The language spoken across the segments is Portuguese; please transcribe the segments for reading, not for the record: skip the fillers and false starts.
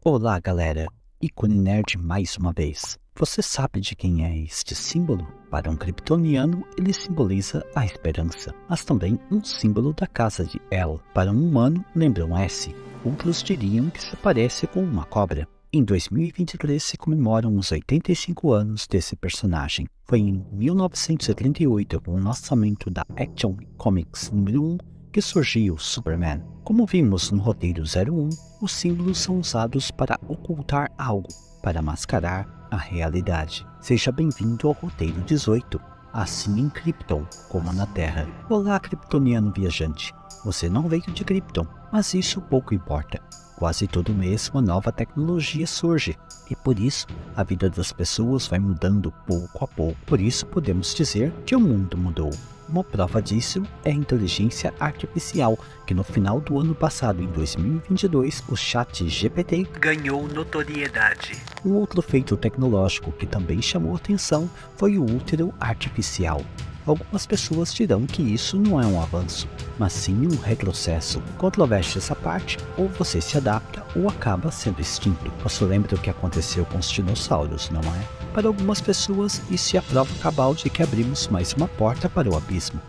Olá galera, Ícone Nerd mais uma vez. Você sabe de quem é este símbolo? Para um kryptoniano, ele simboliza a esperança, mas também um símbolo da casa de El. Para um humano, lembra um S. Outros diriam que se parece com uma cobra. Em 2023 se comemoram os 85 anos desse personagem. Foi em 1938, com o lançamento da Action Comics número 1, que surgiu o Superman. Como vimos no roteiro 01, os símbolos são usados para ocultar algo, para mascarar a realidade. Seja bem-vindo ao roteiro 18, assim em Krypton como na Terra. Olá, kryptoniano viajante. Você não veio de Krypton, mas isso pouco importa. Quase todo mês uma nova tecnologia surge, e por isso a vida das pessoas vai mudando pouco a pouco. Por isso podemos dizer que o mundo mudou. Uma prova disso é a inteligência artificial, que no final do ano passado, em 2022, o ChatGPT ganhou notoriedade. Um outro feito tecnológico que também chamou atenção foi o útero artificial. Algumas pessoas dirão que isso não é um avanço, mas sim um retrocesso. Controvérsia essa parte, ou você se adapta ou acaba sendo extinto. Você lembra o que aconteceu com os dinossauros, não é? Para algumas pessoas, isso é a prova cabal de que abrimos mais uma porta para o abismo.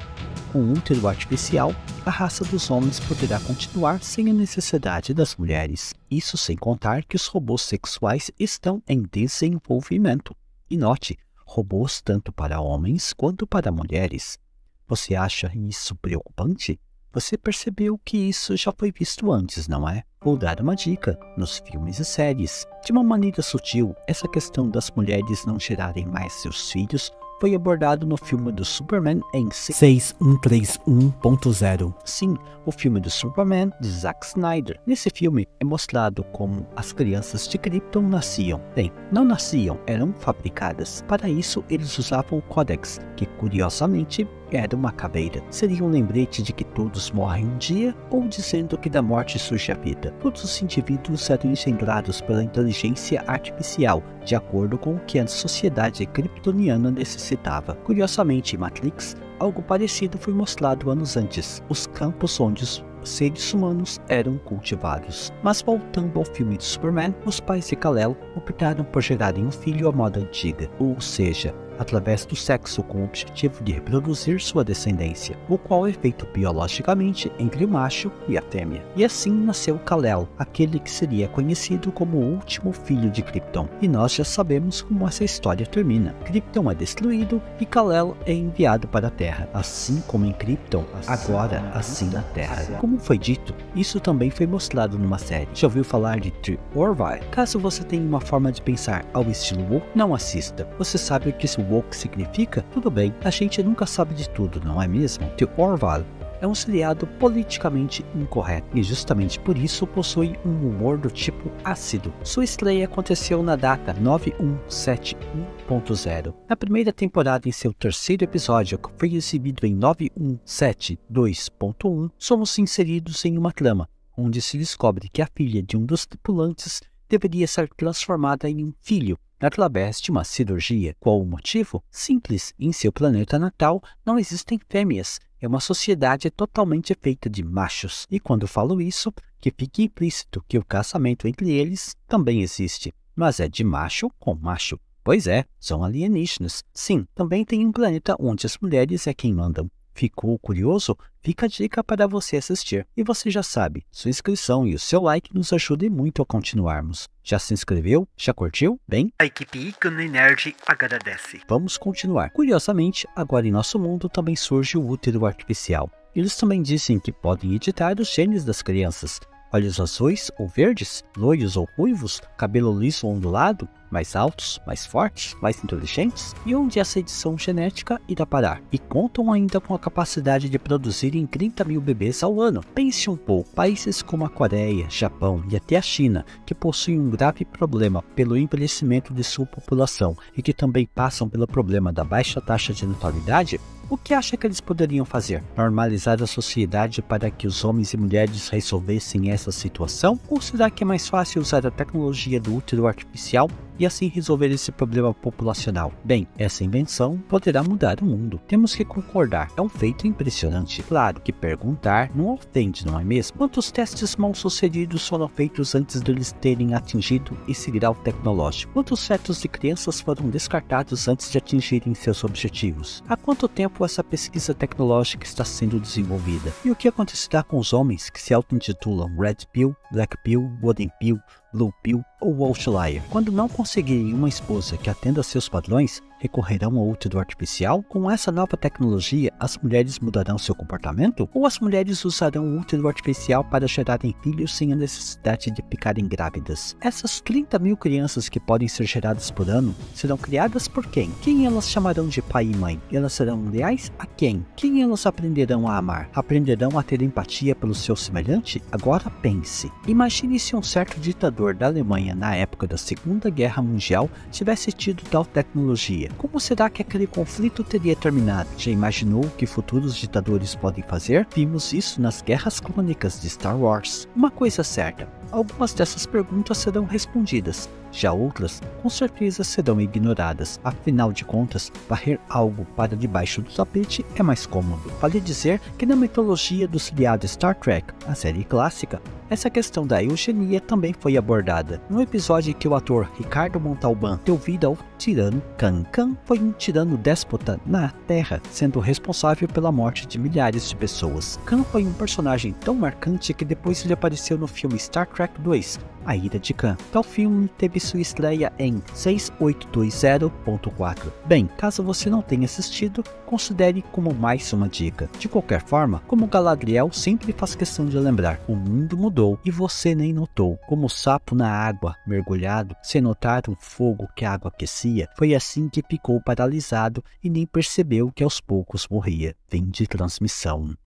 Com o útero artificial, a raça dos homens poderá continuar sem a necessidade das mulheres. Isso sem contar que os robôs sexuais estão em desenvolvimento. E note, robôs tanto para homens quanto para mulheres. Você acha isso preocupante? Você percebeu que isso já foi visto antes, não é? Vou dar uma dica: nos filmes e séries. De uma maneira sutil, essa questão das mulheres não gerarem mais seus filhos foi abordado no filme do Superman em 6131.0. Sim, o filme do Superman de Zack Snyder. Nesse filme é mostrado como as crianças de Krypton nasciam. Bem, não nasciam, eram fabricadas. Para isso, eles usavam o Codex, que curiosamente era uma caveira. Seria um lembrete de que todos morrem um dia, ou dizendo que da morte surge a vida. Todos os indivíduos eram engendrados pela inteligência artificial, de acordo com o que a sociedade kryptoniana necessitava. Curiosamente, em Matrix, algo parecido foi mostrado anos antes, os campos onde os seres humanos eram cultivados. Mas voltando ao filme de Superman, os pais de Kal-El optaram por gerarem um filho à moda antiga, ou seja, através do sexo, com o objetivo de reproduzir sua descendência, o qual é feito biologicamente entre o macho e a fêmea. E assim nasceu Kal-El, aquele que seria conhecido como o último filho de Krypton. E nós já sabemos como essa história termina. Krypton é destruído e Kal-El é enviado para a Terra. Assim como em Krypton, agora assim na Terra. Como foi dito, isso também foi mostrado numa série. Já ouviu falar de The Orville? Caso você tenha uma forma de pensar ao estilo woke, não assista. Você sabe o que esse woke significa? Tudo bem, a gente nunca sabe de tudo, não é mesmo? The Orville é um seriado politicamente incorreto e justamente por isso possui um humor do tipo ácido. Sua estreia aconteceu na data 9171.0. Na primeira temporada, em seu terceiro episódio, que foi exibido em 9172.1, somos inseridos em uma trama, onde se descobre que a filha de um dos tripulantes deveria ser transformada em um filho através de uma cirurgia. Qual o motivo? Simples, em seu planeta natal não existem fêmeas, é uma sociedade totalmente feita de machos. E quando falo isso, que fique implícito que o casamento entre eles também existe, mas é de macho com macho. Pois é, são alienígenas. Sim, também tem um planeta onde as mulheres é quem mandam. Ficou curioso? Fica a dica para você assistir. E você já sabe, sua inscrição e o seu like nos ajudem muito a continuarmos. Já se inscreveu? Já curtiu? Bem, a equipe Ícone Nerd agradece. Vamos continuar. Curiosamente, agora em nosso mundo também surge o útero artificial. Eles também dizem que podem editar os genes das crianças. Olhos azuis ou verdes, loiros ou ruivos, cabelo liso ou ondulado, mais altos, mais fortes, mais inteligentes? E onde essa edição genética irá parar? E contam ainda com a capacidade de produzirem 30 mil bebês ao ano. Pense um pouco, países como a Coreia, Japão e até a China, que possuem um grave problema pelo envelhecimento de sua população e que também passam pelo problema da baixa taxa de natalidade, o que acha que eles poderiam fazer? Normalizar a sociedade para que os homens e mulheres resolvessem essa situação? Ou será que é mais fácil usar a tecnologia do útero artificial e assim resolver esse problema populacional. Bem, essa invenção poderá mudar o mundo. Temos que concordar, é um feito impressionante. Claro que perguntar não ofende, não é mesmo? Quantos testes mal sucedidos foram feitos antes de eles terem atingido esse grau tecnológico? Quantos fetos de crianças foram descartados antes de atingirem seus objetivos? Há quanto tempo essa pesquisa tecnológica está sendo desenvolvida? E o que acontecerá com os homens que se auto-intitulam Red Pill, Black Pill, Golden Pill, Blue Pill ou Outlier? Quando não conseguirem uma esposa que atenda a seus padrões, recorrerão ao útero artificial? Com essa nova tecnologia, as mulheres mudarão seu comportamento? Ou as mulheres usarão o útero artificial para gerarem filhos sem a necessidade de ficarem grávidas? Essas 30 mil crianças que podem ser geradas por ano serão criadas por quem? Quem elas chamarão de pai e mãe? Elas serão leais a quem? Quem elas aprenderão a amar? Aprenderão a ter empatia pelo seu semelhante? Agora pense. Imagine se um certo ditador da Alemanha na época da Segunda Guerra Mundial tivesse tido tal tecnologia. Como será que aquele conflito teria terminado? Já imaginou o que futuros ditadores podem fazer? Vimos isso nas guerras clônicas de Star Wars. Uma coisa certa, algumas dessas perguntas serão respondidas, já outras com certeza serão ignoradas. Afinal de contas, varrer algo para debaixo do tapete é mais cômodo. Vale dizer que na mitologia do seriado Star Trek, a série clássica, essa questão da eugenia também foi abordada. No episódio em que o ator Ricardo Montalbán deu vida ao tirano Khan. Khan foi um tirano déspota na Terra, sendo responsável pela morte de milhares de pessoas. Khan foi um personagem tão marcante que depois ele apareceu no filme Star Trek 2, A Ira de Khan. Tal filme teve sua estreia em 6820.4. Bem, caso você não tenha assistido, considere como mais uma dica. De qualquer forma, como Galadriel sempre faz questão de lembrar, o mundo mudou e você nem notou. Como o sapo na água, mergulhado, sem notar o fogo que a água aquecia, foi assim que ficou paralisado e nem percebeu que aos poucos morria. Fim de transmissão.